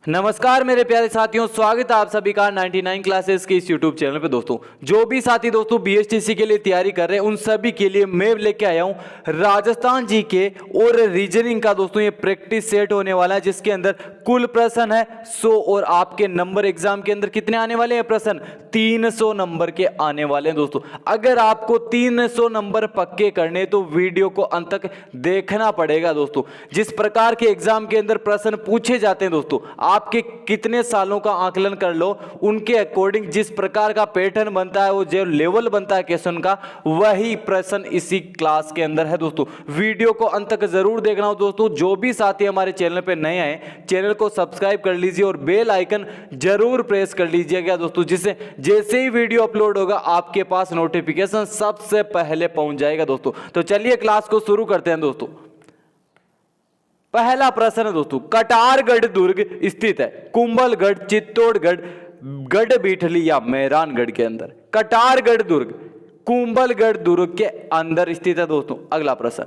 नमस्कार मेरे प्यारे साथियों, स्वागत है आप सभी का 99 क्लासेस के इस यूट्यूब चैनल पे। दोस्तों जो भी साथी दोस्तों बीएसटीसी के लिए तैयारी कर रहे हैं उन सभी के लिए मैं लेके आया हूं राजस्थान जी के और रीजनिंग का दोस्तों ये प्रैक्टिस सेट होने वाला है, जिसके अंदर कुल प्रश्न है 100 और आपके नंबर एग्जाम के अंदर कितने आने वाले हैं प्रश्न 300 नंबर के आने वाले हैं। दोस्तों अगर आपको 300 नंबर पक्के करने तो वीडियो को अंत तक देखना पड़ेगा। दोस्तों जिस प्रकार के एग्जाम के अंदर प्रश्न पूछे जाते हैं दोस्तों आपके कितने सालों का आकलन कर लो, उनके अकॉर्डिंग जिस प्रकार का पैटर्न बनता है, वो जो लेवल बनता है क्वेश्चन का, वही प्रश्न इसी क्लास के अंदर है। दोस्तों वीडियो को अंत तक जरूर देखना हो। दोस्तों जो भी साथी हमारे चैनल पे नए आए चैनल को सब्सक्राइब कर लीजिए और बेल आइकन जरूर प्रेस कर लीजिएगा दोस्तों, जिससे जैसे ही वीडियो अपलोड होगा आपके पास नोटिफिकेशन सबसे पहले पहुंच जाएगा। दोस्तों तो चलिए क्लास को शुरू करते हैं। दोस्तों पहला प्रश्न है दोस्तों, कटारगढ़ दुर्ग स्थित है कुंभलगढ़, चित्तौड़गढ़, गढ़बीठली या मेहरानगढ़ के अंदर। कटारगढ़ दुर्ग कुंभलगढ़ दुर्ग के अंदर स्थित है। दोस्तों अगला प्रश्न,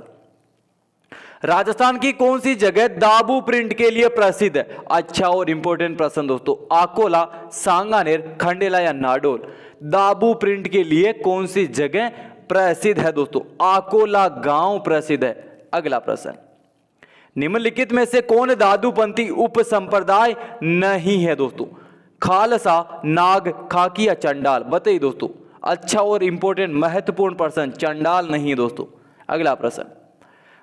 राजस्थान की कौन सी जगह दाबू प्रिंट के लिए प्रसिद्ध है? अच्छा और इंपॉर्टेंट प्रश्न दोस्तों, अकोला, सांगानेर, खंडेला या नाडोल। दाबू प्रिंट के लिए कौन सी जगह प्रसिद्ध है? दोस्तों अकोला गांव प्रसिद्ध है। अगला प्रश्न, निम्नलिखित में से कौन दादूपंथी उप संप्रदाय नहीं है? दोस्तों खालसा, नाग, खाकी या चंडाल। बताइए दोस्तों। अच्छा और इंपॉर्टेंट महत्वपूर्ण प्रश्न, चंडाल नहीं है दोस्तों। अगला प्रश्न,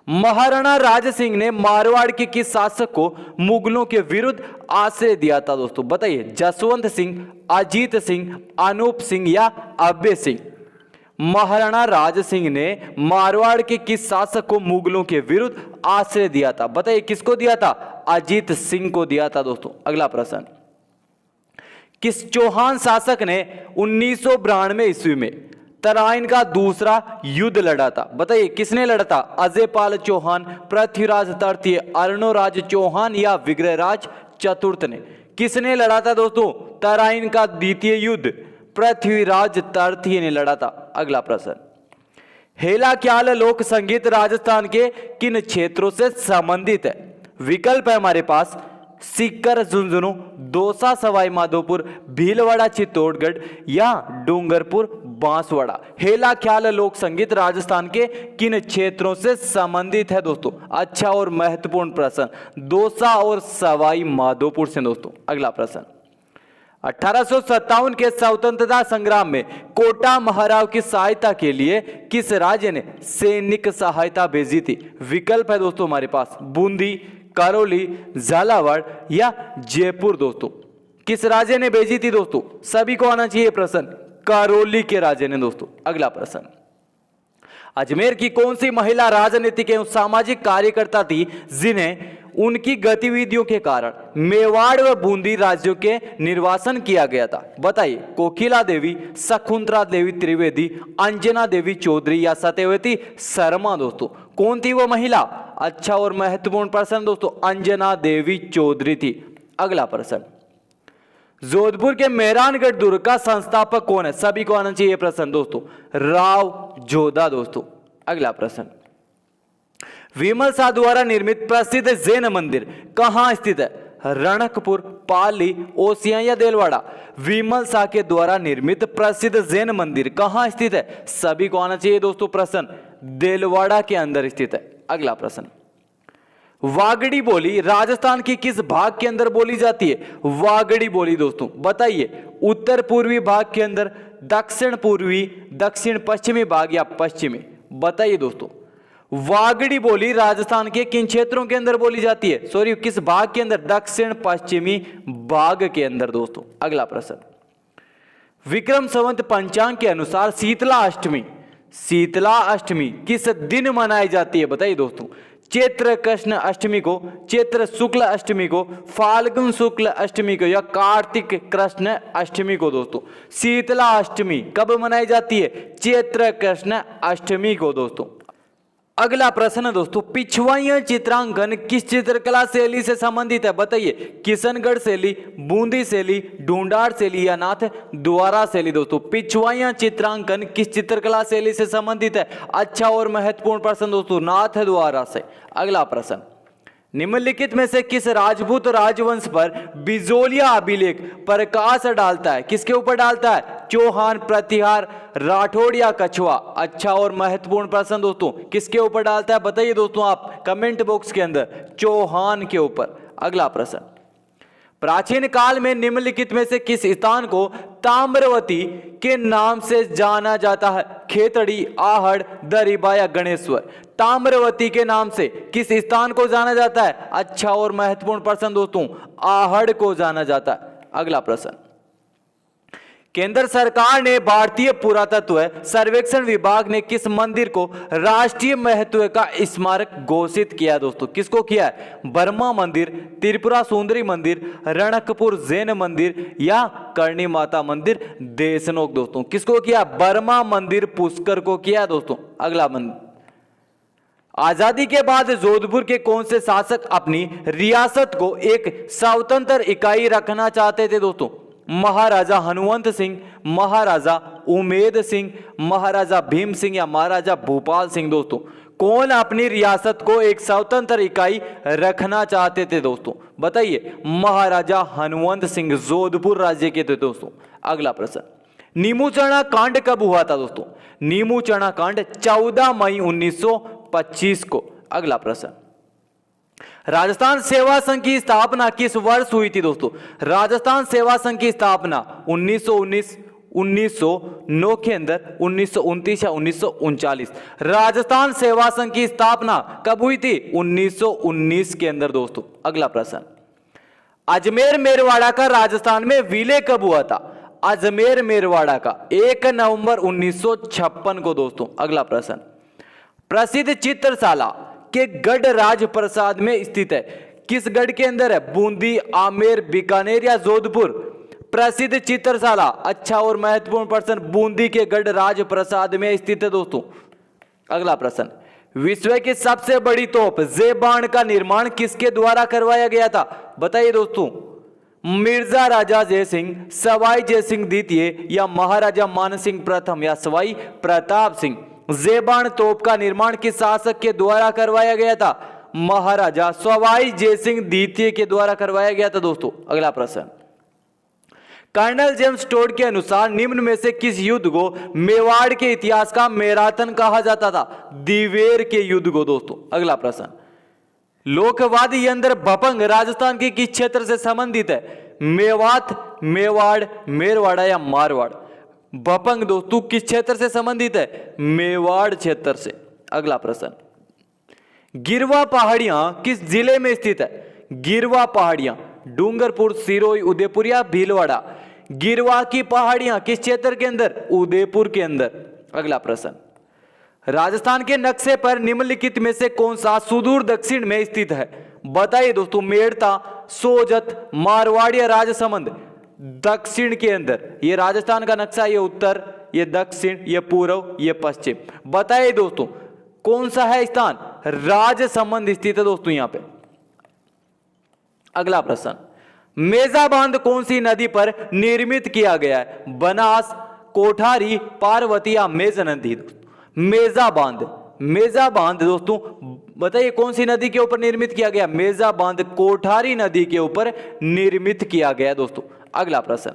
महाराणा राज सिंह ने मारवाड़ के किस शासक को मुगलों के विरुद्ध आश्रय दिया था? दोस्तों बताइए। जसवंत सिंह, अजीत सिंह, अनूप सिंह या अभय सिंह। महाराणा राज सिंह ने मारवाड़ के किस शासक को मुगलों के विरुद्ध आश्रय दिया था? बताइए किसको दिया था? अजीत सिंह को दिया था। दोस्तों अगला प्रश्न, किस चौहान शासक ने 1992 ईस्वी में तराइन का दूसरा युद्ध लड़ा था? बताइए किसने लड़ा था? अजयपाल चौहान, पृथ्वीराज तृतीय, अर्णोराज चौहान या विग्रहराज चतुर्थ ने। किसने लड़ा था दोस्तों तराइन का द्वितीय युद्ध? पृथ्वीराज तृतीय ने लड़ा था। अगला प्रश्न, हेला ख्याल लोक संगीत राजस्थान के किन क्षेत्रों से संबंधित है? विकल्प है हमारे पास सीकर, झुंझुनू, दौसा, सवाई माधोपुर, भीलवाड़ा, चित्तौड़गढ़ या डूंगरपुर, बांसवाड़ा। हेला ख्याल लोक संगीत राजस्थान के किन क्षेत्रों से संबंधित है? दोस्तों अच्छा और महत्वपूर्ण प्रश्न, दौसा और सवाई माधोपुर से। दोस्तों अगला प्रश्न, 1857 के स्वतंत्रता संग्राम में कोटा महाराव की सहायता के लिए किस राज्य ने सैनिक सहायता भेजी थी? विकल्प है दोस्तों हमारे पास बूंदी, करौली, झालावाड़ या जयपुर। दोस्तों किस राज्य ने भेजी थी? दोस्तों सभी को आना चाहिए प्रश्न, करौली के राज्य ने। दोस्तों अगला प्रश्न, अजमेर की कौन सी महिला राजनीतिक एवं सामाजिक कार्यकर्ता थी जिन्हें उनकी गतिविधियों के कारण मेवाड़ व बूंदी राज्यों के निर्वासन किया गया था? बताइए। कोकिला देवी, शकुंतला देवी त्रिवेदी, अंजना देवी चौधरी या सत्यवती शर्मा। दोस्तों कौन थी वो महिला? अच्छा और महत्वपूर्ण प्रश्न दोस्तों, अंजना देवी चौधरी थी। अगला प्रश्न, जोधपुर के मेहरानगढ़ दुर्ग का संस्थापक कौन है? सभी को आना चाहिए प्रश्न दोस्तों, राव जोधा। दोस्तों अगला प्रश्न, विमल शाह द्वारा निर्मित प्रसिद्ध जैन मंदिर कहां स्थित है? रणकपुर, पाली, ओसिया या देलवाड़ा। विमल शाह के द्वारा निर्मित प्रसिद्ध जैन मंदिर कहां स्थित है? सभी को आना चाहिए दोस्तों प्रश्न, देलवाड़ा के अंदर स्थित है। अगला प्रश्न, वागड़ी बोली राजस्थान की किस भाग के अंदर बोली जाती है? वागड़ी बोली दोस्तों बताइए। उत्तर पूर्वी भाग के अंदर, दक्षिण पूर्वी, दक्षिण पश्चिमी भाग या पश्चिमी। बताइए दोस्तों वागड़ी बोली राजस्थान के किन क्षेत्रों के अंदर बोली जाती है? सॉरी किस भाग के अंदर? दक्षिण पश्चिमी भाग के अंदर। दोस्तों अगला प्रश्न, विक्रम संवत पंचांग के अनुसार शीतला अष्टमी किस दिन मनाई जाती है? बताइए दोस्तों। चैत्र कृष्ण अष्टमी को, चैत्र शुक्ल अष्टमी को, फाल्गुन शुक्ल अष्टमी को या कार्तिक कृष्ण अष्टमी को। दोस्तों शीतला अष्टमी कब मनाई जाती है? चैत्र कृष्ण अष्टमी को। दोस्तों अगला प्रश्न है दोस्तों, पिछवाइया चित्रांकन किस चित्रकला शैली से संबंधित है? बताइए। किशनगढ़ शैली, बूंदी शैली, ढूंढाड़ शैली या नाथ द्वारा शैली। दोस्तों पिछवाइया चित्रांकन किस चित्रकला शैली से संबंधित है? अच्छा और महत्वपूर्ण प्रश्न दोस्तों, नाथ द्वारा से। अगला प्रश्न, निम्नलिखित में से किस राजपूत राजवंश पर बिजोलिया अभिलेख प्रकाश डालता है? किसके ऊपर डालता है? चौहान, प्रतिहार, राठौड़ या कछुआ? अच्छा और महत्वपूर्ण प्रश्न दोस्तों, किसके ऊपर डालता है बताइए दोस्तों आप कमेंट बॉक्स के अंदर। चौहान के ऊपर। अगला प्रश्न, प्राचीन काल में निम्नलिखित में से किस स्थान को ताम्रवती के नाम से जाना जाता है? खेतड़ी, आहड़, दरिबा या गणेश्वर? ताम्रवती के नाम से किस स्थान को जाना जाता है? अच्छा और महत्वपूर्ण प्रश्न दोस्तों, आहड़ को जाना जाता है। अगला प्रश्न, केंद्र सरकार ने भारतीय पुरातत्व सर्वेक्षण विभाग ने किस मंदिर को राष्ट्रीय महत्व का स्मारक घोषित किया दोस्तों? किसको किया है? बर्मा मंदिर, त्रिपुरा सुंदरी मंदिर, रणकपुर जैन मंदिर या करणी माता मंदिर देशनोक दोस्तों? किसको किया? बर्मा मंदिर पुष्कर को किया दोस्तों। अगला मंदिर, आजादी के बाद जोधपुर के कौन से शासक अपनी रियासत को एक स्वतंत्र इकाई रखना चाहते थे दोस्तों? महाराजा हनुमंत सिंह, महाराजा उमेद सिंह, महाराजा भीम सिंह या महाराजा भूपाल सिंह दोस्तों? कौन अपनी रियासत को एक स्वतंत्र इकाई रखना चाहते थे दोस्तों? बताइए। महाराजा हनुमंत सिंह जोधपुर राज्य के थे दोस्तों। अगला प्रश्न, नीमूचना कांड कब हुआ था दोस्तों? नीमूचना कांड 14 मई 1925 को। अगला प्रश्न, राजस्थान सेवा संघ की स्थापना किस वर्ष हुई थी दोस्तों? राजस्थान सेवा संघ की स्थापना 1919, 1909 के अंदर, 1929 या 1939? राजस्थान सेवा संघ की स्थापना कब हुई थी? 1919 के अंदर दोस्तों। अगला प्रश्न, अजमेर मेरवाड़ा का राजस्थान में विलय कब हुआ था? अजमेर मेरवाड़ा का 1 नवंबर 1956 को दोस्तों। अगला प्रश्न, प्रसिद्ध चित्रशाला के गढ़ राजप्रसाद में स्थित है? किस गढ़ के अंदर है? बूंदी, आमेर, बीकानेर या जोधपुर? प्रसिद्ध चित्रशाला, अच्छा और महत्वपूर्ण प्रश्न, बूंदी के गढ़ राजप्रसाद में स्थित है दोस्तों। अगला प्रश्न, विश्व की सबसे बड़ी तोप ज़ेबान का निर्माण किसके द्वारा करवाया गया था? बताइए दोस्तों। मिर्जा राजा जयसिंह, सवाई जयसिंह द्वितीय या महाराजा मानसिंह प्रथम या सवाई प्रताप सिंह? ज़ेबान तोप का निर्माण किस शासक के द्वारा करवाया गया था? महाराजा सवाई जयसिंह द्वितीय के द्वारा करवाया गया था दोस्तों। अगला प्रश्न, कर्नल जेम्स टोड के अनुसार निम्न में से किस युद्ध को मेवाड़ के इतिहास का मैराथन कहा जाता था? दिवेर के युद्ध को दोस्तों। अगला प्रश्न, लोकवादी यंत्र भपंग राजस्थान के किस क्षेत्र से संबंधित है? मेवात, मेवाड़, मेरवाड़ा या मारवाड़? भपंग दोस्तों किस क्षेत्र से संबंधित है? मेवाड़ क्षेत्र से। अगला प्रश्न, गिरवा पहाड़ियां किस जिले में स्थित है? गिरवा पहाड़ियां डूंगरपुर, सिरोही, उदयपुर या भीलवाड़ा? गिरवा की पहाड़ियां किस क्षेत्र के अंदर? उदयपुर के अंदर। अगला प्रश्न, राजस्थान के नक्शे पर निम्नलिखित में से कौन सा सुदूर दक्षिण में स्थित है? बताइए दोस्तों। मेड़ता, सोजत, मारवाड़ या राजसमंद? दक्षिण के अंदर। ये राजस्थान का नक्शा, ये उत्तर, ये दक्षिण, ये पूर्व, ये पश्चिम। बताइए दोस्तों कौन सा है स्थान? राजसमंद स्थित है दोस्तों यहां पे। अगला प्रश्न, मेजा बांध कौन सी नदी पर निर्मित किया गया है? बनास, कोठारी, पार्वती या मेज नदी? मेजा बांध, मेजा बांध दोस्तों बताइए कौन सी नदी के ऊपर निर्मित किया गया? मेजा बांध कोठारी नदी के ऊपर निर्मित किया गया दोस्तों। अगला प्रश्न,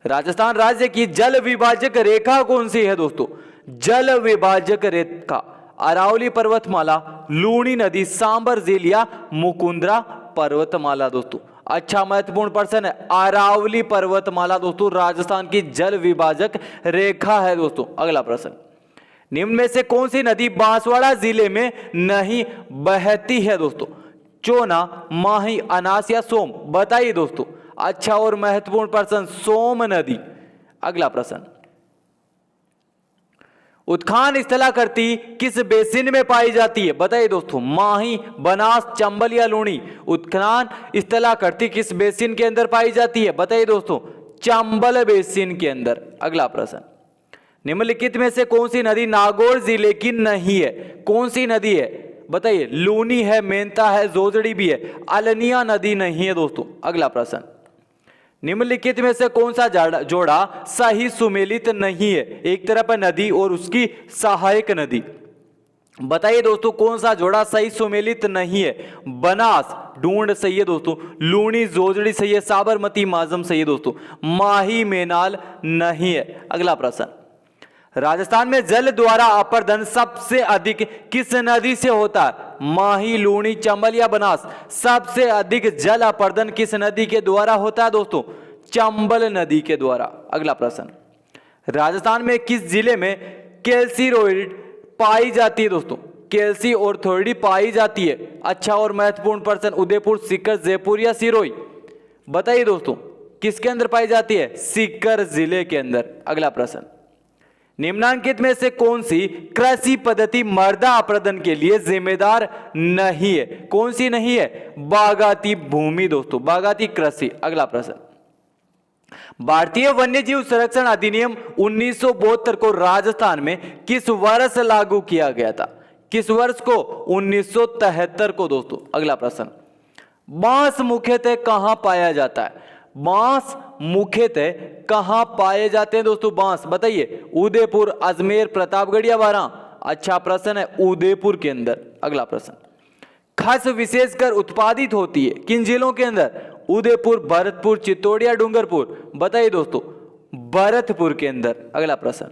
राजस्थान राज्य की जल विभाजक रेखा कौन सी है दोस्तों? जल विभाजक रेखा अरावली पर्वतमाला, लूणी नदी, सांबर झील या मुकुंदरा पर्वतमाला दोस्तों? अच्छा महत्वपूर्ण प्रश्न है, अरावली पर्वतमाला दोस्तों राजस्थान की जल विभाजक रेखा है दोस्तों। अगला प्रश्न, निम्न में से कौन सी नदी बांसवाड़ा जिले में नहीं बहती है दोस्तों? चोना, माही, अनास या सोम? बताइए दोस्तों। अच्छा और महत्वपूर्ण प्रश्न, सोम नदी। अगला प्रश्न, उत्खान स्थलाकृति किस बेसिन में पाई जाती है? बताइए दोस्तों। माही, बनास, चंबल या लूणी? उत्खान स्थलाकृति किस बेसिन के अंदर पाई जाती है? बताइए दोस्तों। चंबल बेसिन के अंदर। अगला प्रश्न, निम्नलिखित में से कौन सी नदी नागौर जिले की नहीं है? कौन सी नदी है? बताइए। लूनी है, मेंता है, जोजड़ी भी है, अलनिया नदी नहीं है दोस्तों। अगला प्रश्न, निम्नलिखित में से कौन सा जोड़ा सही सुमेलित नहीं है? एक तरफ है नदी और उसकी सहायक नदी। बताइए दोस्तों कौन सा जोड़ा सही सुमेलित नहीं है। बनास ढूंढ सही है दोस्तों, लूणी जोजड़ी सही है, साबरमती माजम सही है दोस्तों, माही मेनाल नहीं है। अगला प्रश्न, राजस्थान में जल द्वारा अपर्दन सबसे अधिक किस नदी से होता है। माही, लूणी, चंबल या बनास। सबसे अधिक जल अपर्दन किस नदी के द्वारा होता है दोस्तों। चंबल नदी के द्वारा। अगला प्रश्न, राजस्थान में किस जिले में कैल्सीरोइड पाई जाती है दोस्तों। कैल्सी ऑर्थोइड पाई जाती है। अच्छा और महत्वपूर्ण प्रश्न, उदयपुर, सीकर, जयपुर या सिरोही। बताइए दोस्तों किसके अंदर पाई जाती है। सीकर जिले के अंदर। अगला प्रश्न, निम्नांकित में से कौन सी कृषि पद्धति मृदा अपर्दन के लिए जिम्मेदार नहीं है। कौन सी नहीं है। बागाती भूमि दोस्तों, बागाती कृषि। अगला प्रश्न, भारतीय वन्यजीव संरक्षण अधिनियम 1972 को राजस्थान में किस वर्ष लागू किया गया था। किस वर्ष को। 1973 को दोस्तों। अगला प्रश्न, बांस मुख्यतः कहां पाया जाता है। बांस मुख्यतः कहां पाए जाते हैं दोस्तों। बांस बताइए। उदयपुर, अजमेर, प्रतापगढ़ या बारां। अच्छा प्रश्न है, उदयपुर के अंदर। अगला प्रश्न, खस विशेषकर उत्पादित होती है किन जिलों के अंदर। उदयपुर, भरतपुर, चित्तौड़ या डूंगरपुर। बताइए दोस्तों भरतपुर के अंदर। अगला प्रश्न,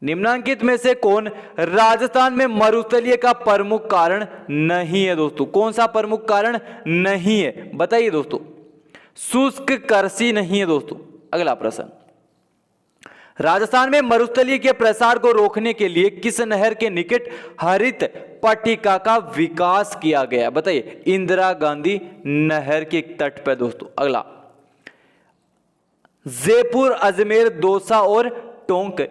निम्नांकित में से कौन राजस्थान में मरुस्थलीय का प्रमुख कारण नहीं है दोस्तों। कौन सा प्रमुख कारण नहीं है। बताइए दोस्तों। शुष्क कृषि नहीं है दोस्तों। अगला प्रश्न, राजस्थान में मरुस्थलीय के प्रसार को रोकने के लिए किस नहर के निकट हरित पट्टिका का विकास किया गया। बताइए। इंदिरा गांधी नहर के तट पर दोस्तों। अगला, जयपुर, अजमेर, दौसा और टोंक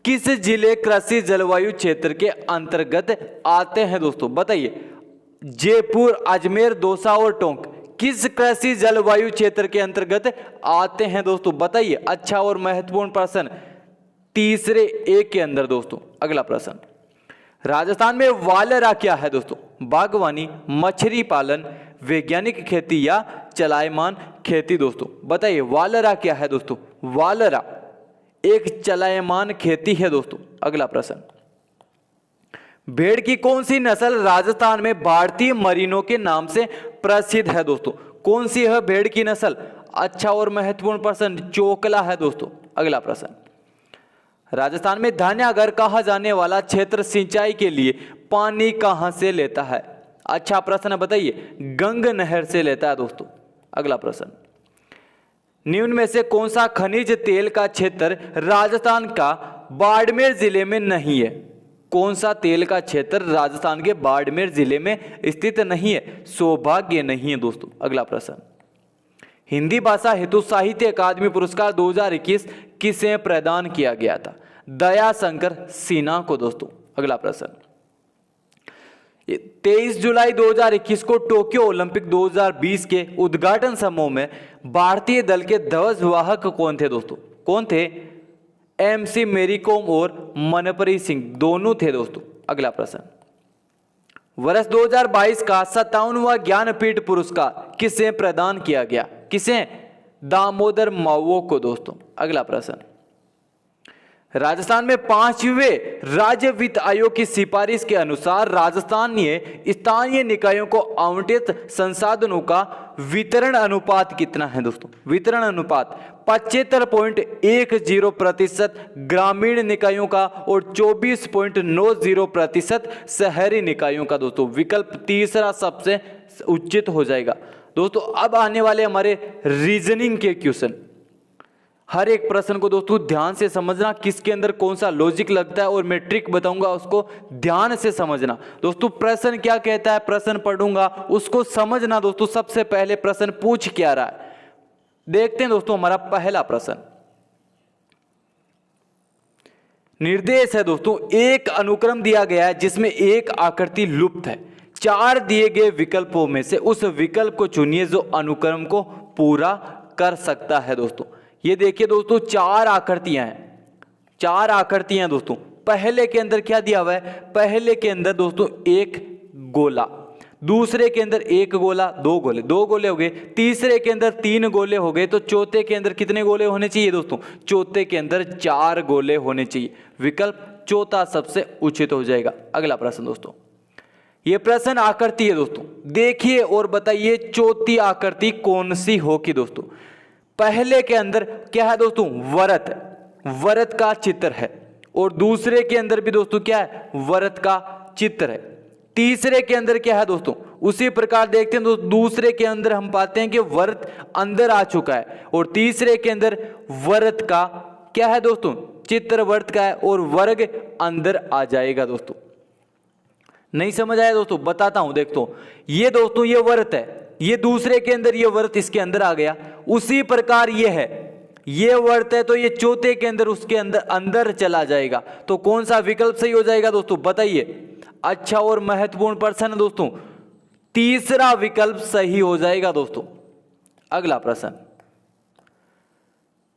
किस जिले कृषि जलवायु क्षेत्र के अंतर्गत आते हैं दोस्तों। बताइए। जयपुर, अजमेर, दौसा और टोंक किस कृषि जलवायु क्षेत्र के अंतर्गत आते हैं दोस्तों। बताइए। अच्छा और महत्वपूर्ण प्रश्न, तीसरे एक के अंदर दोस्तों। अगला प्रश्न, राजस्थान में वालरा क्या है दोस्तों। बागवानी, मछली पालन, वैज्ञानिक खेती या चलायमान खेती दोस्तों। बताइए। वालरा क्या है दोस्तों। वालरा एक चलायमान खेती है दोस्तों। अगला प्रश्न, भेड़ की कौन सी नस्ल राजस्थान में भारतीय मरीनों के नाम से प्रसिद्ध है दोस्तों। कौन सी है भेड़ की नस्ल। अच्छा और महत्वपूर्ण प्रश्न, चोकला है दोस्तों। अगला प्रश्न, राजस्थान में धान्यागर कहा जाने वाला क्षेत्र सिंचाई के लिए पानी कहां से लेता है। अच्छा प्रश्न बताइए। गंग नहर से लेता है दोस्तों। अगला प्रश्न, निम्न में से कौन सा खनिज तेल का क्षेत्र राजस्थान का बाड़मेर जिले में नहीं है। कौन सा तेल का क्षेत्र राजस्थान के बाड़मेर जिले में स्थित नहीं है। सौभाग्य नहीं है दोस्तों। अगला प्रश्न, हिंदी भाषा हेतु साहित्य अकादमी पुरस्कार 2021 किसे प्रदान किया गया था। दया शंकर सिन्हा को दोस्तों। अगला प्रश्न, 23 जुलाई 2021 को टोक्यो ओलंपिक 2020 के उद्घाटन समारोह में भारतीय दल के ध्वजवाहक कौन थे दोस्तों। कौन थे। MC मेरी कॉम और मनप्रीत सिंह दोनों थे दोस्तों। अगला प्रश्न, वर्ष 2022 का 57वां ज्ञानपीठ पुरस्कार किसे प्रदान किया गया। किसे। दामोदर मावो को दोस्तों। अगला प्रश्न, राजस्थान में 5वें राज्य वित्त आयोग की सिफारिश के अनुसार राजस्थानीय स्थानीय निकायों को आवंटित संसाधनों का वितरण अनुपात कितना है दोस्तों। वितरण अनुपात 75.10% ग्रामीण निकायों का और 24.90% शहरी निकायों का दोस्तों। विकल्प तीसरा सबसे उचित हो जाएगा दोस्तों। अब आने वाले हमारे रीजनिंग के क्वेश्चन, हर एक प्रश्न को दोस्तों ध्यान से समझना, किसके अंदर कौन सा लॉजिक लगता है और मैं ट्रिक बताऊंगा, उसको ध्यान से समझना दोस्तों। प्रश्न क्या कहता है, प्रश्न पढ़ूंगा उसको समझना दोस्तों। सबसे पहले प्रश्न पूछ क्या रहा है देखते हैं दोस्तों। हमारा पहला प्रश्न निर्देश है दोस्तों। एक अनुक्रम दिया गया है जिसमें एक आकृति लुप्त है। 4 दिए गए विकल्पों में से उस विकल्प को चुनिए जो अनुक्रम को पूरा कर सकता है दोस्तों। ये देखिए दोस्तों 4 आकृतियां हैं। 4 आकृतियां दोस्तों। पहले के अंदर क्या दिया हुआ है। पहले के अंदर दोस्तों एक गोला, दूसरे के अंदर एक गोला, 2 गोले, 2 गोले हो गए। तीसरे के अंदर 3 गोले हो गए। तो चौथे के अंदर कितने गोले होने चाहिए दोस्तों। चौथे के अंदर 4 गोले होने चाहिए। विकल्प चौथा सबसे उचित हो जाएगा। अगला प्रश्न दोस्तों, ये प्रश्न आकृति है दोस्तों, देखिए और बताइए चौथी आकृति कौन सी होगी दोस्तों। पहले के अंदर क्या है दोस्तों, वृत्त, वृत्त का चित्र है, और दूसरे के अंदर भी दोस्तों क्या है, वृत्त का चित्र है। तीसरे के अंदर क्या है दोस्तों, उसी प्रकार देखते हैं दोस्तों, दूसरे के अंदर हम पाते हैं कि वृत्त अंदर आ चुका है, और तीसरे के अंदर वृत्त का क्या है दोस्तों, चित्र वृत्त का है, और वर्ग अंदर आ जाएगा दोस्तों। नहीं समझ आया दोस्तों, बताता हूं। देखो ये दोस्तों ये वृत्त है, ये दूसरे के अंदर ये वृत्त इसके अंदर आ गया, उसी प्रकार ये है, ये वृत्त है तो ये चौथे के अंदर उसके अंदर अंदर चला जाएगा। तो कौन सा विकल्प सही हो जाएगा दोस्तों, बताइए। अच्छा और महत्वपूर्ण प्रश्न है दोस्तों, तीसरा विकल्प सही हो जाएगा दोस्तों। अगला प्रश्न,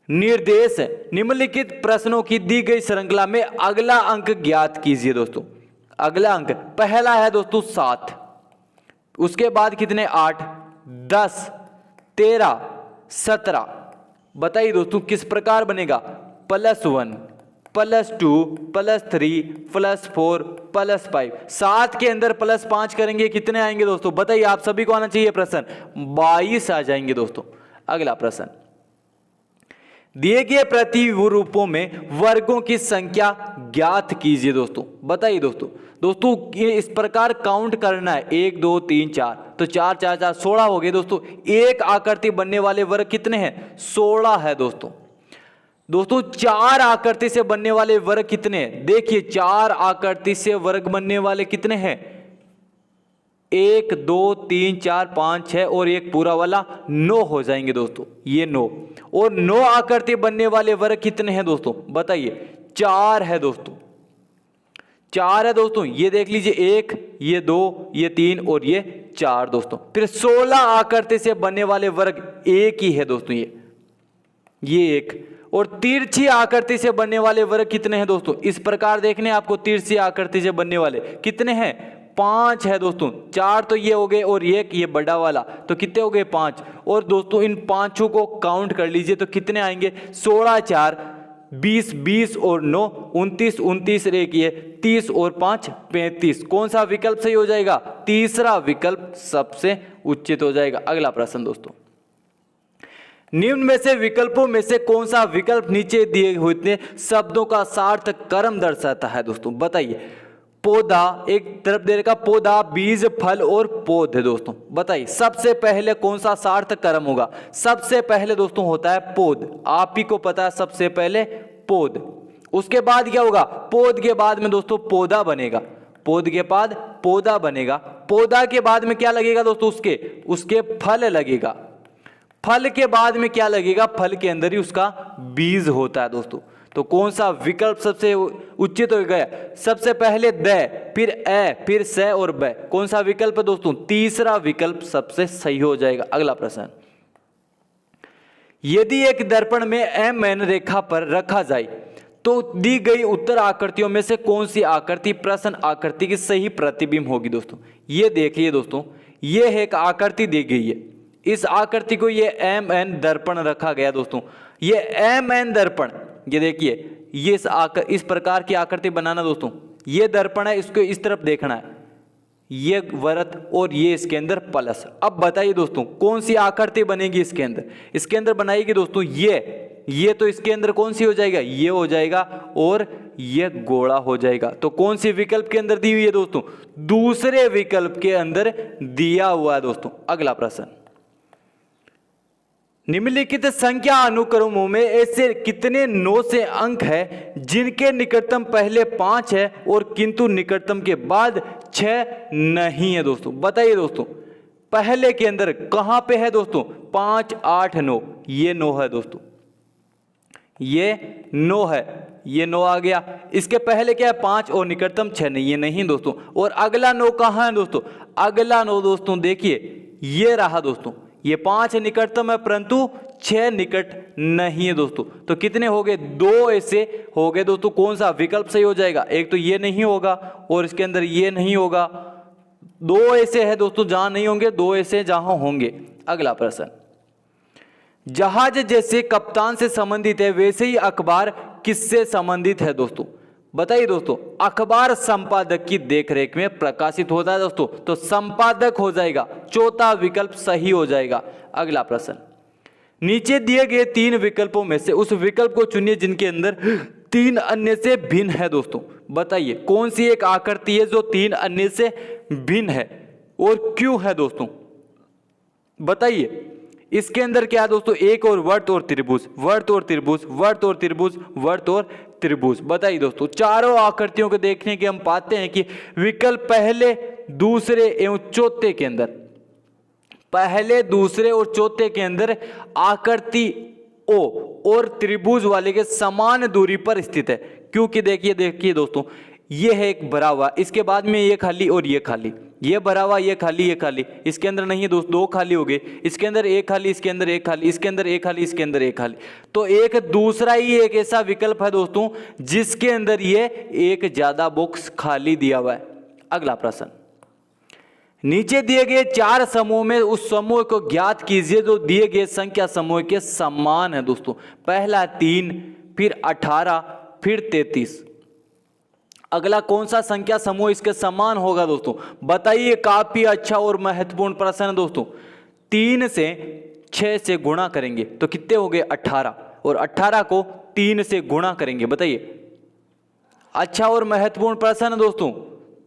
निर्देश निम्नलिखित प्रश्नों की दी गई श्रृंखला में अगला अंक ज्ञात कीजिए दोस्तों। अगला अंक पहला है दोस्तों 7, उसके बाद कितने 8, 10, 13, 17। बताइए दोस्तों किस प्रकार बनेगा, +1, +2, +3, +4, +5। 7 के अंदर +5 करेंगे कितने आएंगे दोस्तों, बताइए। आप सभी को आना चाहिए प्रश्न, 22 आ जाएंगे दोस्तों। अगला प्रश्न, दिए गए प्रतिरूपों में वर्गों की संख्या ज्ञात कीजिए दोस्तों। बताइए दोस्तों, ये इस प्रकार काउंट करना है, 1 2 3 4, तो 4 4 4 16 हो गए दोस्तों। एक आकृति बनने वाले वर्ग कितने हैं, 16 है दोस्तों। दोस्तों 4 आकृति से बनने वाले वर्ग कितने हैं, देखिए 4 आकृति से वर्ग बनने वाले कितने हैं, 1 2 3 4 5 6 और एक पूरा वाला 9 हो जाएंगे दोस्तों, ये 9। और 9 आकृति बनने वाले वर्ग कितने हैं दोस्तों, बताइए। 4 है दोस्तों, 4 है दोस्तों। ये देख लीजिए, 1, ये 2, ये 3 और ये 4 दोस्तों। फिर 16 आकृति से बनने वाले वर्ग एक ही है दोस्तों, ये 1। और तिरछी आकृति से बनने वाले वर्ग कितने हैं दोस्तों, इस प्रकार देखने आपको, तिरछी आकृति से बनने वाले कितने हैं, 5 है दोस्तों। 4 तो ये हो गए और एक ये बड़ा वाला, तो कितने हो गए 5। और दोस्तों इन पांचों को काउंट कर लीजिए तो कितने आएंगे, 16 4 20, 20 और 9 29, 29 एक ये 30 और 5 35। कौन सा विकल्प सही हो जाएगा, तीसरा विकल्प सबसे उचित हो जाएगा। अगला प्रश्न दोस्तों, निम्न में से विकल्पों में से कौन सा विकल्प नीचे दिए हुए शब्दों का सार्थक क्रम दर्शाता है दोस्तों, बताइए। पौधा एक तरफ दे रखा, पौधा, बीज, फल और पौध है दोस्तों। बताइए सबसे पहले कौन सा सार्थक क्रम होगा, सबसे पहले दोस्तों होता है पौध, आप ही को पता है, सबसे पहले पौध। उसके बाद क्या होगा, पौध के बाद में दोस्तों पौधा बनेगा, पौध के बाद पौधा बनेगा, पौधा के बाद में क्या लगेगा दोस्तों, उसके फल लगेगा, फल के बाद में क्या लगेगा, फल के अंदर ही उसका बीज होता है दोस्तों। तो कौन सा विकल्प सबसे उचित हो गया, सबसे पहले द, फिर ए, फिर स और ब। कौन सा विकल्प है दोस्तों, तीसरा विकल्प सबसे सही हो जाएगा। अगला प्रश्न, यदि एक दर्पण में एम रेखा पर रखा जाए तो दी गई उत्तर आकृतियों में से कौन सी आकृति प्रश्न आकृति की सही प्रतिबिंब होगी दोस्तों। ये देखिए दोस्तों, ये एक आकृति दी गई है, इस आकृति को ये एम दर्पण रखा गया दोस्तों। ये एम दर्पण, ये देखिए, ये इस प्रकार की आकृति बनाना दोस्तों, ये दर्पण है, इसको इस तरफ देखना है, ये वृत्त और ये इसके अंदर प्लस। अब बताइए दोस्तों कौन सी आकृति बनेगी इसके अंदर, इसके अंदर बनाएगी दोस्तों ये तो इसके अंदर कौन सी हो जाएगा, ये हो जाएगा और ये गोला हो जाएगा। तो कौन सी विकल्प के अंदर दी हुई है दोस्तों, दूसरे विकल्प के अंदर दिया हुआ है दोस्तों। अगला प्रश्न, निम्नलिखित संख्या अनुक्रमों में ऐसे कितने 9 से अंक है जिनके निकटतम पहले 5 है और किंतु निकटतम के बाद 6 नहीं है दोस्तों। बताइए दोस्तों, पहले के अंदर कहां पे है दोस्तों, 5 8 9, ये 9 है दोस्तों, ये 9 है, ये 9 आ गया। इसके पहले क्या है 5 और निकटतम 6 नहीं, ये नहीं दोस्तों। और अगला 9 कहां है दोस्तों, अगला 9 दोस्तों देखिए ये रहा दोस्तों, ये 5 निकटतम है परंतु 6 निकट नहीं है दोस्तों। तो कितने हो गए, 2 ऐसे हो गए दोस्तों। कौन सा विकल्प सही हो जाएगा, एक तो ये नहीं होगा और इसके अंदर ये नहीं होगा, 2 ऐसे है दोस्तों जहां नहीं होंगे, 2 ऐसे जहां होंगे। अगला प्रश्न, जहाज जैसे कप्तान से संबंधित है वैसे ही अखबार किससे संबंधित है दोस्तों। बताइए दोस्तों, अखबार संपादक की देखरेख में प्रकाशित होता है दोस्तों, तो संपादक हो जाएगा, चौथा विकल्प सही हो जाएगा। अगला प्रश्न, नीचे दिए गए 3 विकल्पों में से उस विकल्प को चुनिए जिनके अंदर 3 अन्य से भिन्न है दोस्तों। बताइए कौन सी एक आकृति है जो 3 अन्य से भिन्न है और क्यों है दोस्तों। बताइए इसके अंदर क्या है दोस्तों, एक और वर्त और त्रिभुज, वर्त और त्रिभुज, वर्त और त्रिभुज, वर्त और त्रिभुज। बताइए दोस्तों, चारों आकृतियों को देखने के हम पाते हैं कि विकल्प पहले, दूसरे एवं चौथे के अंदर, पहले, दूसरे और चौथे के अंदर आकृति ओ और त्रिभुज वाले के समान दूरी पर स्थित है। क्योंकि देखिए दोस्तों, ये है एक भरा हुआ, इसके बाद में ये खाली और ये खाली, ये भरा हुआ, ये खाली, ये खाली, इसके अंदर नहीं है दोस्त, 2 खाली हो गए, इसके अंदर एक खाली, इसके अंदर एक खाली, इसके अंदर एक खाली, इसके अंदर एक खाली। तो एक दूसरा ही एक ऐसा विकल्प है दोस्तों जिसके अंदर ये एक ज्यादा बॉक्स खाली दिया हुआ है। अगला प्रश्न, नीचे दिए गए 4 समूह में उस समूह को ज्ञात कीजिए जो दिए गए संख्या समूह के समान है दोस्तों। पहला 3, फिर 18, फिर 33। अगला कौन सा संख्या समूह इसके समान होगा दोस्तों, बताइए। काफी अच्छा और महत्वपूर्ण प्रश्न है दोस्तों। 3 से 6 से गुणा करेंगे तो कितने हो गए, 18, और 18 को 3 से गुणा करेंगे। बताइए, अच्छा और महत्वपूर्ण प्रश्न है दोस्तों।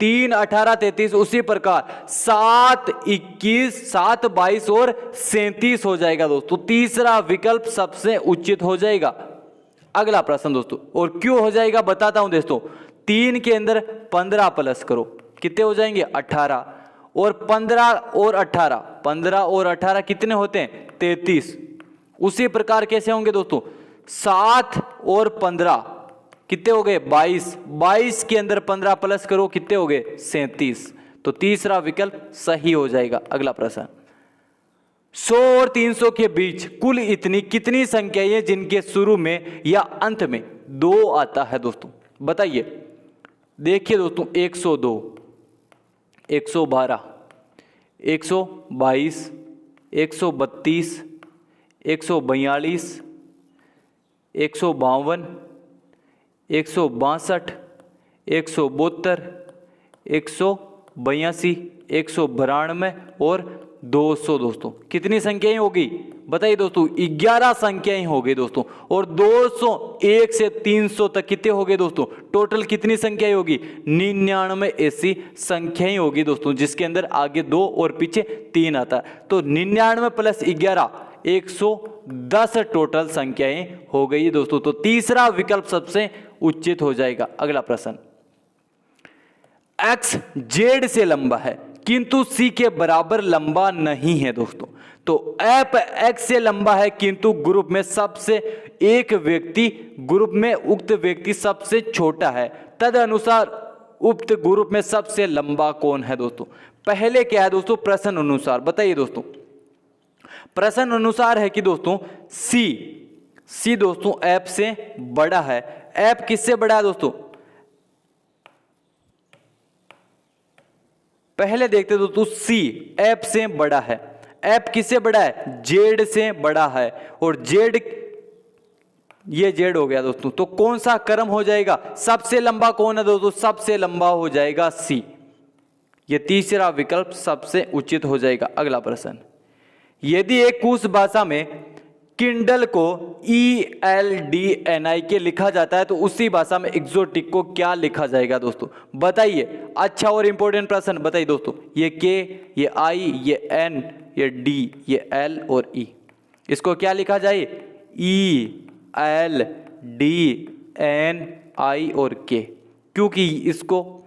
3, 18, 33। उसी प्रकार 7, 21, 7, 22 और 37 हो जाएगा दोस्तों। तीसरा विकल्प सबसे उचित हो जाएगा। अगला प्रश्न दोस्तों, और क्यों हो जाएगा बताता हूं दोस्तों। 3 के अंदर 15 प्लस करो, कितने हो जाएंगे, 18, और 15 और 18, 15 और 18 कितने होते हैं, 33। उसी प्रकार कैसे होंगे दोस्तों, 7 और 15 कितने हो गए, 22, 22 के अंदर 15 प्लस करो, कितने हो गए, 37। तो तीसरा विकल्प सही हो जाएगा। अगला प्रश्न, 100 और 300 के बीच कुल इतनी कितनी संख्याएं हैं जिनके शुरू में या अंत में 2 आता है दोस्तों। बताइए, देखिए दोस्तों, 102, 112, 122, 132, 142, 152, 162, 172, 182, 192 और 200 दोस्तों। कितनी संख्याएं होगी बताइए दोस्तों, 11 संख्याएं हो गई दोस्तों। और 201 से 300 तक कितने हो गए दोस्तों, टोटल कितनी संख्याएं होगी, 99 ऐसी संख्याएं होगी दोस्तों, जिसके अंदर आगे 2 और पीछे 3 आता है। तो 99 प्लस 11, 110 टोटल संख्याएं हो गई दोस्तों। तो तीसरा विकल्प सबसे उचित हो जाएगा। अगला प्रश्न, x z से लंबा है किंतु c के बराबर लंबा नहीं है दोस्तों। तो f x से लंबा है किंतु ग्रुप में सबसे एक व्यक्ति, ग्रुप में उक्त व्यक्ति सबसे छोटा है, तदनुसार उक्त ग्रुप में सबसे लंबा कौन है दोस्तों। पहले क्या है दोस्तों, प्रश्न अनुसार। बताइए दोस्तों, प्रश्न अनुसार है कि दोस्तों c दोस्तों f से बड़ा है। f किससे बड़ा है दोस्तों, पहले देखते दोस्तों, c f से बड़ा है। f किससे बड़ा है, z से बड़ा है। और z, ये z हो गया दोस्तों। तो कौन सा क्रम हो जाएगा, सबसे लंबा कौन है दोस्तों, सबसे लंबा हो जाएगा c। ये तीसरा विकल्प सबसे उचित हो जाएगा। अगला प्रश्न, यदि एक कुछ भाषा में किंडल को ELDNI के लिखा जाता है तो उसी भाषा में एक्सोटिक को क्या लिखा जाएगा दोस्तों। बताइए, अच्छा और इंपॉर्टेंट प्रश्न। बताइए दोस्तों, ये K, ये I, ये N, ये D, ये L और E, इसको क्या लिखा जाए, ELDNI और K, क्योंकि इसको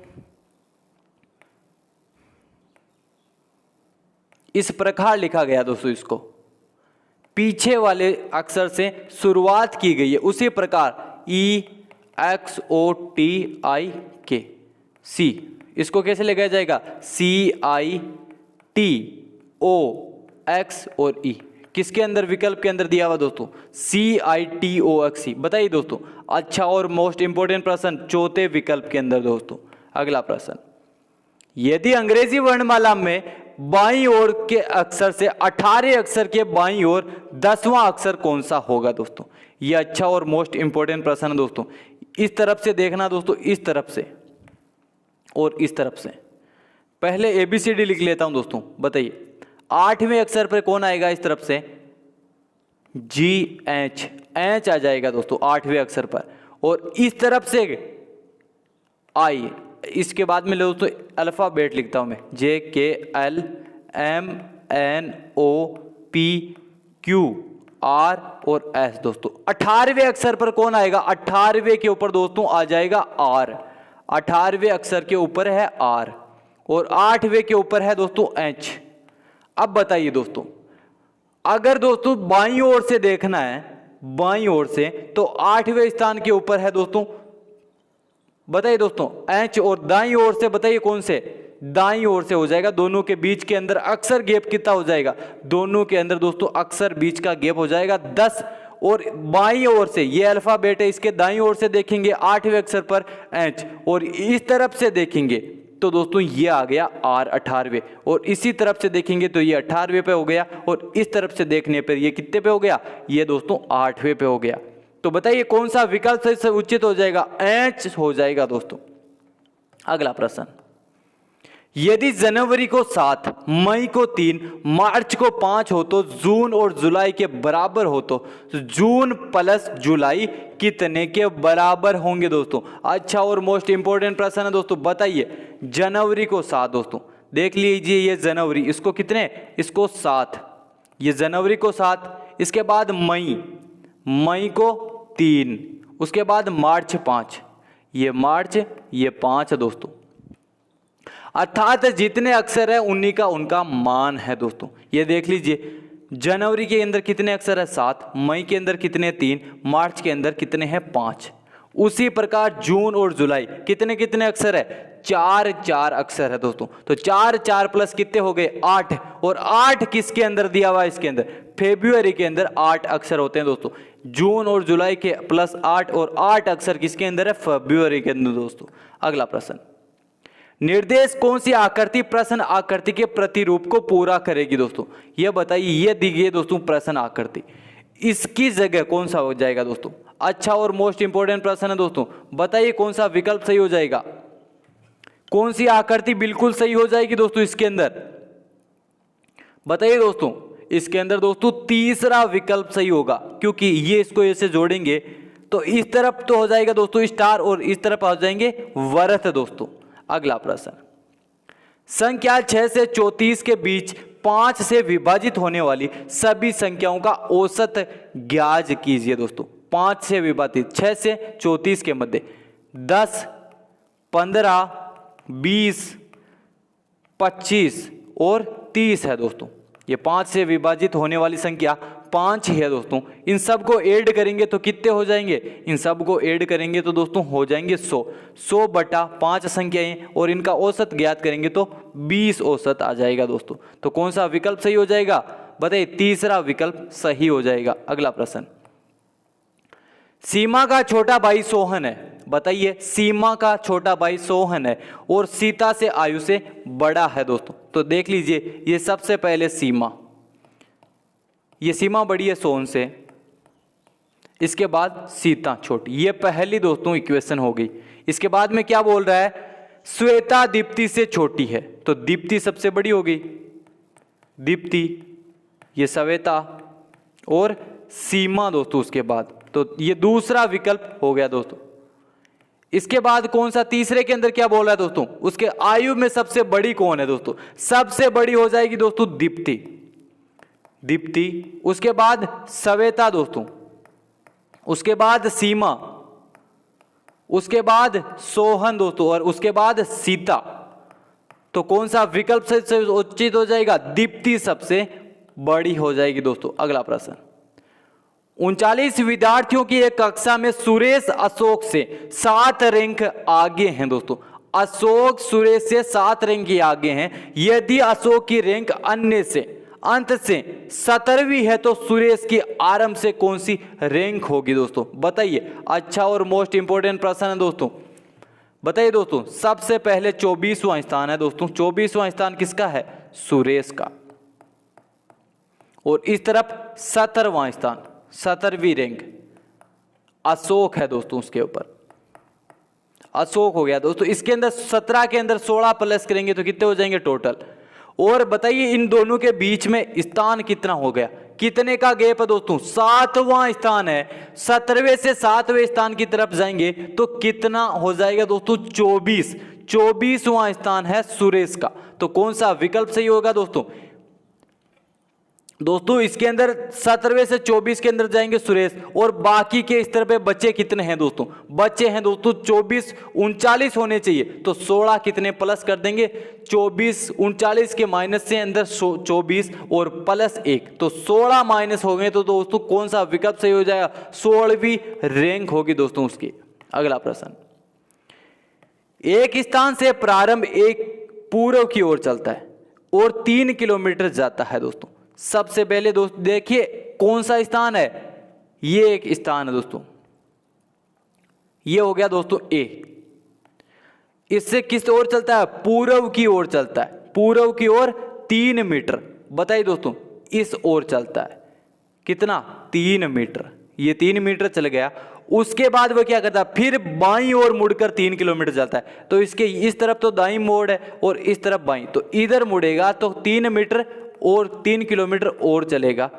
इस प्रकार लिखा गया दोस्तों, इसको पीछे वाले अक्षर से शुरुआत की गई है। उसी प्रकार EXOTIK, C, इसको कैसे लिखा जाएगा, CITOX और E, किसके अंदर, विकल्प के अंदर दिया हुआ दोस्तों, CITOX। बताइए दोस्तों, अच्छा और मोस्ट इंपोर्टेंट प्रश्न चौथे विकल्प के अंदर दोस्तों। अगला प्रश्न, यदि अंग्रेजी वर्णमाला में बाईं ओर के अक्षर से 18 अक्षर के बाईं ओर 10वां अक्षर कौन सा होगा दोस्तों। यह अच्छा और मोस्ट इंपोर्टेंट प्रश्न है दोस्तों। इस तरफ से देखना दोस्तों, इस तरफ से और इस तरफ से। पहले ABCD लिख लेता हूं दोस्तों, बताइए 8वें अक्षर पर कौन आएगा इस तरफ से, GH, एच आ जाएगा दोस्तों 8वें अक्षर पर। और इस तरफ से I, इसके बाद में दोस्तों अल्फाबेट लिखता हूं मैं, JKLMNOPQR और S दोस्तों। 18वें अक्षर पर कौन आएगा, 18वें के ऊपर दोस्तों आ जाएगा R, 18वें अक्षर के ऊपर है R और 8वें के ऊपर है दोस्तों H। अब बताइए दोस्तों, अगर दोस्तों बाईं ओर से देखना है, बाईं ओर से, तो 8वें स्थान के ऊपर है दोस्तों, बताइए दोस्तों H, और दाईं ओर से बताइए कौन से, दाईं ओर से हो जाएगा। दोनों के बीच के अंदर अक्षर गैप कितना हो जाएगा, दोनों के अंदर दोस्तों अक्षर बीच का गैप हो जाएगा 10। और बाईं ओर से ये अल्फाबेट है, इसके दाईं ओर से देखेंगे 8वें अक्षर पर H, और इस तरफ से देखेंगे तो दोस्तों ये आ गया R 18वें, और इसी तरफ से देखेंगे तो ये 18वें पे हो गया, और इस तरफ से देखने पर ये कितने पे हो गया, ये दोस्तों 8वें पे हो गया। तो बताइए कौन सा विकल्प से उचित हो जाएगा, H हो जाएगा दोस्तों। अगला प्रश्न, यदि जनवरी को 7, मई को 3, मार्च को 5 हो तो जून और जुलाई के बराबर हो तो जून प्लस जुलाई कितने के बराबर होंगे दोस्तों। अच्छा और मोस्ट इंपोर्टेंट प्रश्न है दोस्तों, बताइए जनवरी को 7 दोस्तों, देख लीजिए ये जनवरी, इसको कितने, इसको 7, ये जनवरी को 7, इसके बाद मई, मई को 3, उसके बाद मार्च 5, ये मार्च, ये 5 है दोस्तों। अर्थात जितने अक्षर है उन्हीं का उनका मान है दोस्तों। ये देख लीजिए जनवरी के अंदर कितने अक्षर है 7, मई के अंदर कितने 3, मार्च के अंदर कितने हैं 5। उसी प्रकार जून और जुलाई कितने कितने अक्षर है, 4 अक्षर है दोस्तों। तो 4 प्लस कितने हो गए 8, और 8 किसके अंदर दिया हुआ है, इसके अंदर फेब्रुअरी के अंदर 8 अक्षर होते हैं दोस्तों। जून और जुलाई के प्लस 8, और 8 अक्षर किसके अंदर है, फेब्रुअरी के अंदर दोस्तों। अगला प्रश्न, निर्देश कौन सी आकृति प्रश्न आकृति के प्रतिरूप को पूरा करेगी दोस्तों। यह बताइए, ये दी गई दोस्तों प्रश्न आकृति, इसकी जगह कौन सा हो जाएगा दोस्तों। अच्छा और मोस्ट इंपोर्टेंट प्रश्न है दोस्तों, बताइए कौन सा विकल्प सही हो जाएगा, कौन सी आकृति बिल्कुल सही हो जाएगी दोस्तों इसके अंदर, बताइए दोस्तों। इसके अंदर दोस्तों तीसरा विकल्प सही होगा, क्योंकि ये इसको ऐसे जोड़ेंगे तो इस तरफ तो हो जाएगा दोस्तों स्टार, और इस तरफ आ जाएंगे वर्त दोस्तों। अगला प्रश्न, संख्या 6 से 34 के बीच 5 से विभाजित होने वाली सभी संख्याओं का औसत ज्ञात कीजिए दोस्तों। 5 से विभाजित, 6 से 34 के मध्य 10, 15, 20, 25 और 30 है दोस्तों। ये 5 से विभाजित होने वाली संख्या 5 ही है दोस्तों। इन सब को ऐड करेंगे तो कितने हो जाएंगे, इन सब को ऐड करेंगे तो दोस्तों हो जाएंगे 100। 100 बटा 5 संख्याएं, और इनका औसत ज्ञात करेंगे तो 20 औसत आ जाएगा दोस्तों। तो कौन सा विकल्प सही हो जाएगा, बताइए तीसरा विकल्प सही हो जाएगा। अगला प्रश्न, सीमा का छोटा भाई सोहन है, बताइए सीमा का छोटा भाई सोहन है और सीता से आयु से बड़ा है दोस्तों। तो देख लीजिए, ये सबसे पहले सीमा, ये सीमा बड़ी है सोहन से, इसके बाद सीता छोटी, ये पहली दोस्तों इक्वेशन हो गई। इसके बाद में क्या बोल रहा है, श्वेता दीप्ति से छोटी है, तो दीप्ति सबसे बड़ी हो गई, दीप्ति, ये श्वेता और सीमा दोस्तों उसके बाद, तो ये दूसरा विकल्प हो गया दोस्तों। इसके बाद कौन सा, तीसरे के अंदर क्या बोल रहा है दोस्तों, उसके आयु में सबसे बड़ी कौन है दोस्तों, सबसे बड़ी हो जाएगी दोस्तों दीप्ति, दीप्ति, उसके बाद श्वेता दोस्तों, उसके बाद सीमा, उसके बाद सोहन दोस्तों, और उसके बाद सीता। तो कौन सा विकल्प से उचित हो जाएगा, दीप्ति सबसे बड़ी हो जाएगी दोस्तों। अगला प्रश्न, 39 विद्यार्थियों की एक कक्षा में सुरेश अशोक से 7 रैंक आगे हैं दोस्तों। अशोक सुरेश से 7 रैंक ही आगे हैं। यदि अशोक की रैंक अन्य से अंत से 17वीं है तो सुरेश की आरंभ से कौन सी रैंक होगी दोस्तों, बताइए। अच्छा और मोस्ट इंपोर्टेंट प्रश्न है दोस्तों, बताइए दोस्तों। सबसे पहले 24वां स्थान है दोस्तों, 24वां स्थान किसका है, सुरेश का, और इस तरफ 17वां स्थान, 17वीं रैंक अशोक है दोस्तों उसके ऊपर। अशोक हो गया दोस्तों। इसके अंदर 17 के अंदर 16 प्लस करेंगे तो कितने हो जाएंगे टोटल। और बताइए इन दोनों के बीच में स्थान कितना हो गया, कितने का गैप है दोस्तों, 7वां स्थान है। 17वें से 7वें स्थान की तरफ जाएंगे तो कितना हो जाएगा दोस्तों, 24वां स्थान है सुरेश का। तो कौन सा विकल्प सही होगा दोस्तों। दोस्तों इसके अंदर 17वें से 24 के अंदर जाएंगे सुरेश, और बाकी के स्तर पे बच्चे कितने हैं दोस्तों, बच्चे हैं दोस्तों 24, 39 होने चाहिए। तो 16 कितने प्लस कर देंगे, 24, 39 के माइनस से अंदर 24 और प्लस 1, तो 16 माइनस हो गए। तो दोस्तों कौन सा विकल्प सही हो जाएगा, 16वीं रैंक होगी दोस्तों उसकी। अगला प्रश्न, एक स्थान से प्रारंभ एक पूर्व की ओर चलता है और 3 किलोमीटर जाता है दोस्तों। सबसे पहले दोस्त देखिए कौन सा स्थान है, ये एक स्थान है दोस्तों, ये हो गया दोस्तों ए। इससे किस ओर चलता है, पूर्व की ओर चलता है, पूर्व की ओर 3 मीटर। बताइए दोस्तों इस ओर चलता है कितना, 3 मीटर, ये 3 मीटर चल गया। उसके बाद वो क्या करता है, फिर बाईं ओर मुड़कर 3 किलोमीटर चलता है। तो इसके इस तरफ तो दाईं मोड़ है और इस तरफ बाईं, तो इधर मुड़ेगा तो 3 मीटर और 3 किलोमीटर और चलेगा।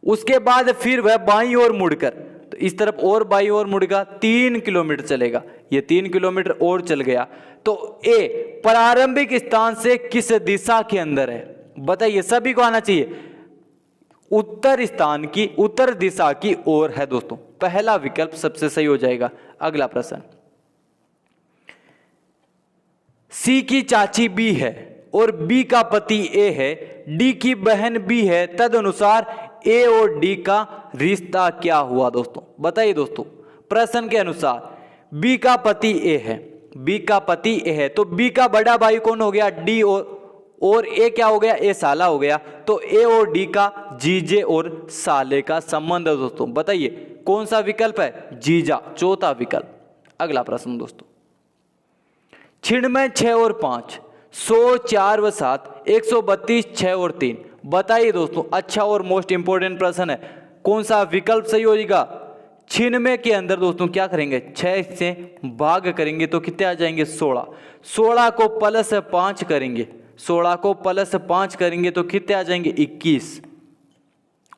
उसके बाद फिर वह बाईं ओर मुड़कर, तो इस तरफ और बाईं ओर मुड़ेगा, 3 किलोमीटर चलेगा, ये 3 किलोमीटर और चल गया। तो ए प्रारंभिक स्थान से किस दिशा के अंदर है, बताइए, सभी को आना चाहिए, उत्तर स्थान की, उत्तर दिशा की ओर है दोस्तों। पहला विकल्प सबसे सही हो जाएगा। अगला प्रश्न, सी की चाची बी है और बी का पति ए है, डी की बहन बी है, तदनुसार ए और डी का रिश्ता क्या हुआ दोस्तों। बताइए दोस्तों प्रश्न के अनुसार बी का पति ए है, बी का पति ए है, तो बी का बड़ा भाई कौन हो गया, डी, और ए क्या हो गया, ए साला हो गया। तो ए और डी का जीजे और साले का संबंध है दोस्तों। बताइए कौन सा विकल्प है, जीजा, चौथा विकल्प। अगला प्रश्न दोस्तों, छिण में 6 और 5, 100, 4 व 7, 132, 6 और 3। बताइए दोस्तों अच्छा और मोस्ट इंपोर्टेंट प्रश्न है, कौन सा विकल्प सही हो जाएगा। छिन्नवे के अंदर दोस्तों क्या करेंगे, 6 से भाग करेंगे तो कितने आ जाएंगे, 16। 16 को प्लस 5 करेंगे, 16 को प्लस 5 करेंगे तो कितने आ जाएंगे, 21।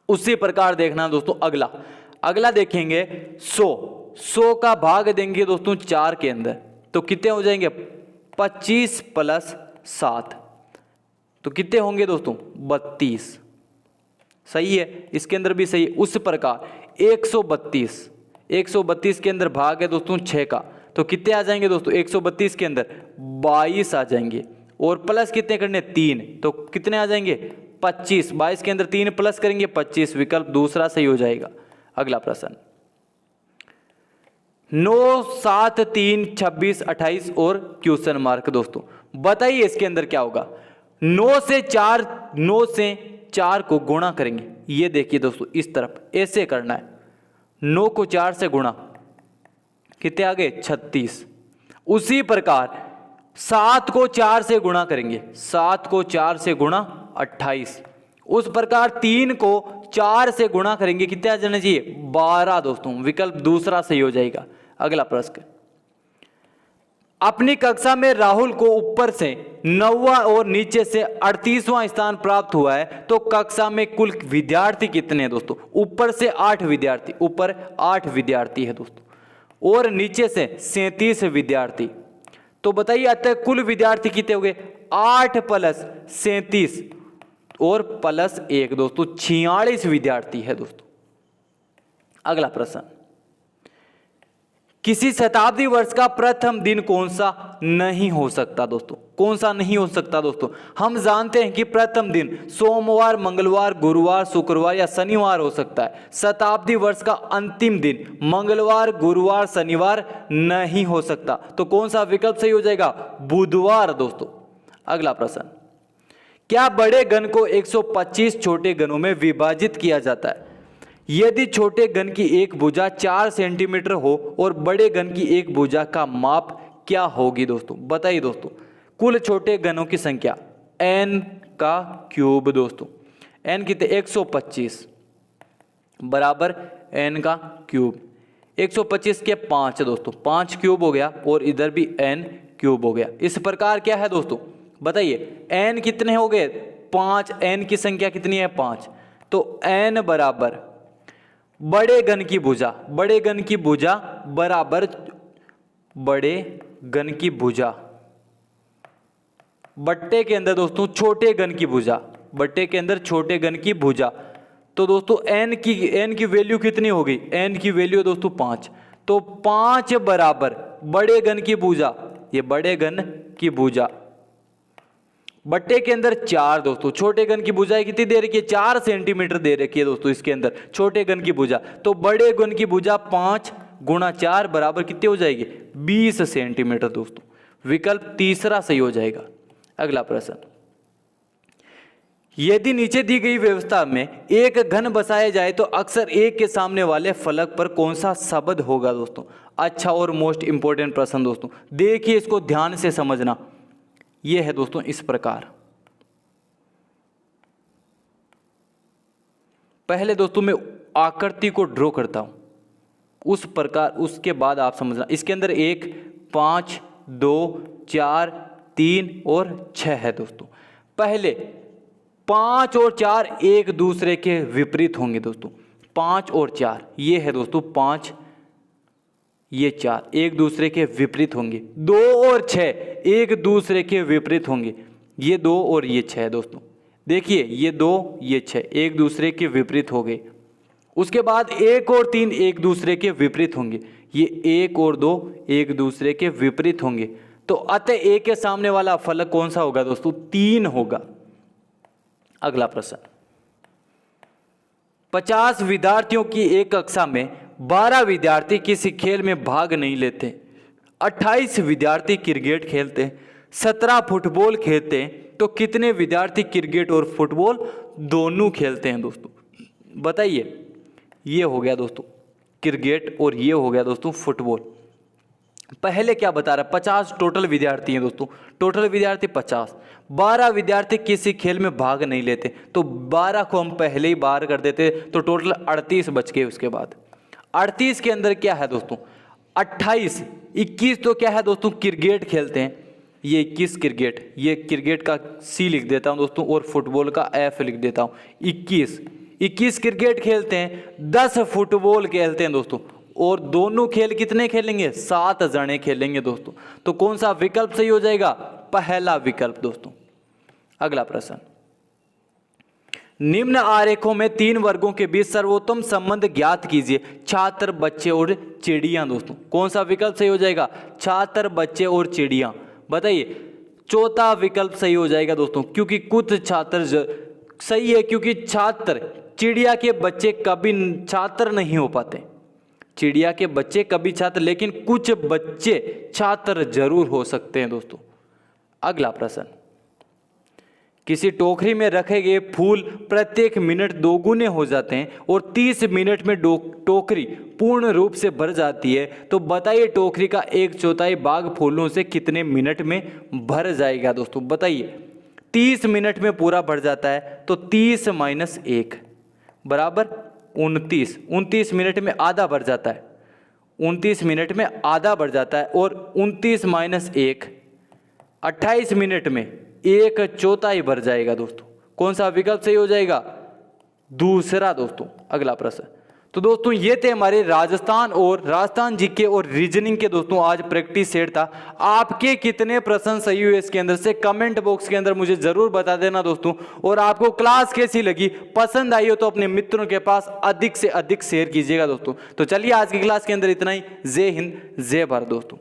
उसी प्रकार देखना दोस्तों अगला, अगला देखेंगे 100 का भाग देंगे दोस्तों 4 के अंदर तो कितने हो जाएंगे, 25 प्लस 7, तो कितने होंगे दोस्तों, 32। सही है, इसके अंदर भी सही है। उस प्रकार 132 के अंदर भाग है दोस्तों 6 का, तो कितने आ जाएंगे दोस्तों, 132 के अंदर 22 आ जाएंगे, और प्लस कितने करने, 3, तो कितने आ जाएंगे, 25। 22 के अंदर 3 प्लस करेंगे 25, विकल्प दूसरा सही हो जाएगा। अगला प्रश्न, 9, 7, 3, 26, 28 और क्वेश्चन मार्क दोस्तों। बताइए इसके अंदर क्या होगा। 9 से 4 को गुणा करेंगे, ये देखिए दोस्तों इस तरफ ऐसे करना है, 9 को 4 से गुणा, कितने आ गए, 36। उसी प्रकार 7 को 4 से गुणा करेंगे, 7 को 4 से गुणा 28। उस प्रकार 3 को 4 से गुणा करेंगे, कितने आ जाना चाहिए, 12 दोस्तों, विकल्प दूसरा सही हो जाएगा। अगला प्रश्न, अपनी कक्षा में राहुल को ऊपर से 9वां और नीचे से 38वां स्थान प्राप्त हुआ है, तो कक्षा में कुल विद्यार्थी कितने हैं दोस्तों। ऊपर से 8 विद्यार्थी, ऊपर 8 विद्यार्थी है दोस्तों, और नीचे से 37 विद्यार्थी। तो बताइए अतः कुल विद्यार्थी कितने हो गए, 8 प्लस 37 और प्लस 1 दोस्तों, 46 विद्यार्थी है दोस्तों। अगला प्रश्न, किसी शताब्दी वर्ष का प्रथम दिन कौन सा नहीं हो सकता दोस्तों, कौन सा नहीं हो सकता दोस्तों। हम जानते हैं कि प्रथम दिन सोमवार, मंगलवार, गुरुवार, शुक्रवार या शनिवार हो सकता है। शताब्दी वर्ष का अंतिम दिन मंगलवार, गुरुवार, शनिवार नहीं हो सकता, तो कौन सा विकल्प सही हो जाएगा, बुधवार दोस्तों। अगला प्रश्न, क्या बड़े घन को 125 छोटे घनों में विभाजित किया जाता है यदि छोटे घन की एक भुजा 4 सेंटीमीटर हो और बड़े घन की एक भुजा का माप क्या होगी दोस्तों। बताइए दोस्तों कुल छोटे घनों की संख्या n का क्यूब दोस्तों, n कितने, 125 बराबर n का क्यूब। 125 के 5 दोस्तों, 5 क्यूब हो गया और इधर भी n क्यूब हो गया। इस प्रकार क्या है दोस्तों, बताइए n कितने हो गए, 5, n की संख्या कितनी है 5, तो n बराबर बड़े घन की भुजा, बड़े घन की भुजा बराबर बड़े घन की भुजा बट्टे के अंदर दोस्तों छोटे घन की भुजा, बट्टे के अंदर छोटे घन की भुजा। तो दोस्तों n की वैल्यू कितनी होगी, n की वैल्यू दोस्तों 5, तो 5 बराबर बड़े घन की भुजा, ये बड़े घन की भुजा बट्टे के अंदर 4 दोस्तों, छोटे घन की भुजा कितनी दे रखी है, 4 सेंटीमीटर दे रखी है दोस्तों इसके अंदर छोटे घन की भुजा। तो बड़े घन की भुजा 5 गुणा 4 बराबर कितनी हो जाएगी, 20 सेंटीमीटर दोस्तों। विकल्प तीसरा सही हो जाएगा। अगला प्रश्न, यदि नीचे दी गई व्यवस्था में एक घन बसाया जाए तो अक्सर एक के सामने वाले फलक पर कौन सा शब्द होगा दोस्तों। अच्छा और मोस्ट इंपॉर्टेंट प्रश्न दोस्तों, देखिए इसको ध्यान से समझना। यह है दोस्तों इस प्रकार, पहले दोस्तों मैं आकृति को ड्रॉ करता हूं, उस प्रकार उसके बाद आप समझना। इसके अंदर 1, 5, 2, 4, 3 और 6 है दोस्तों। पहले 5 और 4 एक दूसरे के विपरीत होंगे दोस्तों, 5 और 4 ये है दोस्तों 5, ये 4 एक दूसरे के विपरीत होंगे। 2 और 6 एक दूसरे के विपरीत होंगे, ये 2 और ये 6 दोस्तों। देखिए ये 2 ये 6 एक दूसरे के विपरीत हो गए। उसके बाद 1 और 3 एक दूसरे के विपरीत होंगे, ये 1 और 2 एक दूसरे के विपरीत होंगे। तो अतः 1 के सामने वाला फलक कौन सा होगा दोस्तों, 3 होगा। अगला प्रश्न, 50 विद्यार्थियों की एक कक्षा में 12 विद्यार्थी किसी खेल में भाग नहीं लेते, 28 विद्यार्थी क्रिकेट खेलते हैं, 17 फुटबॉल खेलते हैं, तो कितने विद्यार्थी क्रिकेट और फुटबॉल दोनों खेलते हैं दोस्तों। बताइए, ये हो गया दोस्तों क्रिकेट और ये हो गया दोस्तों फुटबॉल। पहले क्या बता रहा है, 50 टोटल विद्यार्थी हैं दोस्तों, टोटल विद्यार्थी 50, 12 विद्यार्थी किसी खेल में भाग नहीं लेते, तो 12 को हम पहले ही बाहर कर देते तो टोटल 38 बच गए। उसके बाद 38 के अंदर क्या है दोस्तों, 28, 21 तो क्या है दोस्तों क्रिकेट खेलते हैं, ये 21 क्रिकेट, ये क्रिकेट का C लिख देता हूं दोस्तों और फुटबॉल का F लिख देता हूं। 21 क्रिकेट खेलते हैं, 10 फुटबॉल खेलते हैं दोस्तों, और दोनों खेल कितने खेलेंगे, 7 जने खेलेंगे दोस्तों। तो कौन सा विकल्प सही हो जाएगा, पहला विकल्प दोस्तों। अगला प्रश्न, निम्न आरेखों में 3 वर्गों के बीच सर्वोत्तम संबंध ज्ञात कीजिए, छात्र, बच्चे और चिड़िया दोस्तों। कौन सा विकल्प सही हो जाएगा, छात्र, बच्चे और चिड़िया। बताइए, चौथा विकल्प सही हो जाएगा दोस्तों, क्योंकि कुछ छात्र सही है, क्योंकि छात्र, चिड़िया के बच्चे कभी छात्र नहीं हो पाते, चिड़िया के बच्चे कभी छात्र, लेकिन कुछ बच्चे छात्र जरूर हो सकते हैं दोस्तों। अगला प्रश्न, किसी टोकरी में रखे गए फूल प्रत्येक मिनट 2 गुने हो जाते हैं और 30 मिनट में टोकरी पूर्ण रूप से भर जाती है, तो बताइए टोकरी का 1/4 भाग फूलों से कितने मिनट में भर जाएगा दोस्तों। बताइए, 30 मिनट में पूरा भर जाता है, तो 30 - 1 बराबर 29, 29 मिनट में आधा भर जाता है, 29 मिनट में आधा भर जाता है, और 29 - 1 28 मिनट में 1/4 भर जाएगा दोस्तों। कौन सा विकल्प सही हो जाएगा, दूसरा दोस्तों। अगला प्रश्न, तो दोस्तों ये थे हमारे राजस्थान जीके और रीजनिंग के दोस्तों आज प्रैक्टिस सेट था। आपके कितने प्रश्न सही हुए इसके अंदर से कमेंट बॉक्स के अंदर मुझे जरूर बता देना दोस्तों। और आपको क्लास कैसी लगी, पसंद आई हो तो अपने मित्रों के पास अधिक से अधिक शेयर कीजिएगा दोस्तों। तो चलिए आज की क्लास के अंदर इतना ही। जय हिंद, जय भारत दोस्तों।